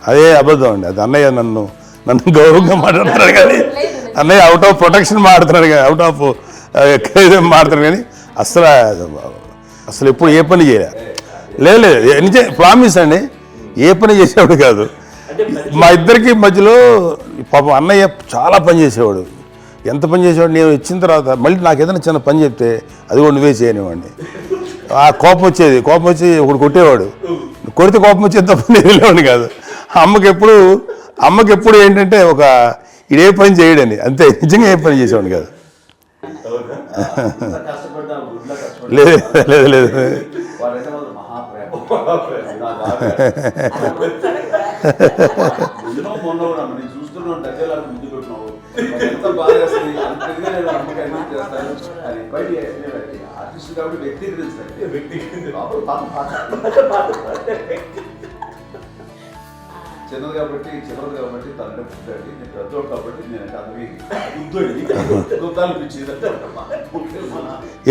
అదే అబద్ధం అండి. అది అన్నయ్య నన్ను గౌరవంగా మాట్లాడుతున్నాడు కానీ అన్నయ్య అవుట్ ఆఫ్ ప్రొటెక్షన్ మాట్లాడుతున్నాడు కానీ అవుట్ ఆఫ్ మాట్లాడుతున్నాడు కానీ అసలు ఎప్పుడు ఏ పని చేయలే. లేదు ప్రామిస్ అండి, ఏ పని చేసేవాడు కాదు. మా ఇద్దరికి మధ్యలో పాపం అన్నయ్య చాలా పని చేసేవాడు. ఎంత పని చేసేవాడు, నేను ఇచ్చిన తర్వాత మళ్ళీ నాకు ఏదైనా చిన్న పని చెప్తే అది కూడా నువ్వే చేయనివ్వండి. ఆ కోపం వచ్చి ఒకడు కొట్టేవాడు, కొడితే కోపం వచ్చేది తప్ప నేను వెళ్ళేవాడిని కాదు. అమ్మకి ఎప్పుడు ఏంటంటే ఒక ఇదే పని చేయడని, అంతే. నిజంగా ఏ పని చేసేవాడిని కాదు. లేదు లేదు లేదు చిన్నది కాబట్టి తన పుట్టాడు, నేను పెద్దోడు కాబట్టి నేను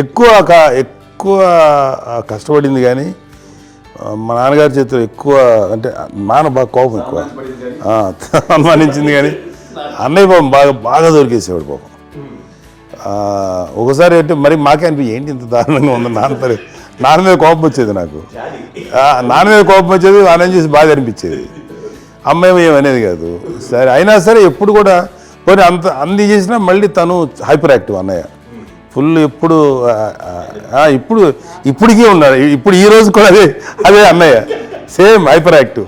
ఎక్కువ కష్టపడింది కానీ మా నాన్నగారి చేతిలో ఎక్కువ అంటే నాన్న బాగా కోపం ఎక్కువ అనుమానించింది కానీ అన్నయ్య పాపం బాగా దొరికేసేవాడు పాపం. ఒకసారి అంటే మరి మాకే అనిపి ఏంటి ఇంత దారుణంగా ఉంది నాన్న మీద కోపం వచ్చేది నాకు. నాన్న మీద కోపం వచ్చేది, ఆనందం చేసి బాగా అనిపించేది. అమ్మాయి ఏమనేది కాదు. సరే అయినా సరే ఎప్పుడు కూడా పోనీ అన్ని చేసినా మళ్ళీ తను హైపర్ యాక్టివ్ అన్నయ్య ఫుల్. ఇప్పటికీ ఉన్నాడు. ఇప్పుడు ఈ రోజు కూడా అదే అన్నయ్య సేమ్ హైపర్ యాక్టివ్.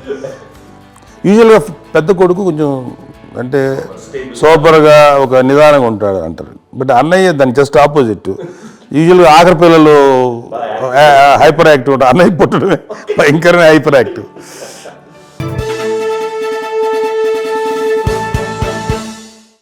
యూజువల్గా పెద్ద కొడుకు కొంచెం అంటే సూపర్గా ఒక నిదానంగా ఉంటాడు అంటారు. బట్ అన్నయ్య దాని జస్ట్ ఆపోజిట్. యూజువల్గా ఆఖరి పిల్లలు హైపర్ యాక్టివ్ ఉంటారు, అన్నయ్య పుట్టడమే భయంకరమైన హైపర్ యాక్టివ్.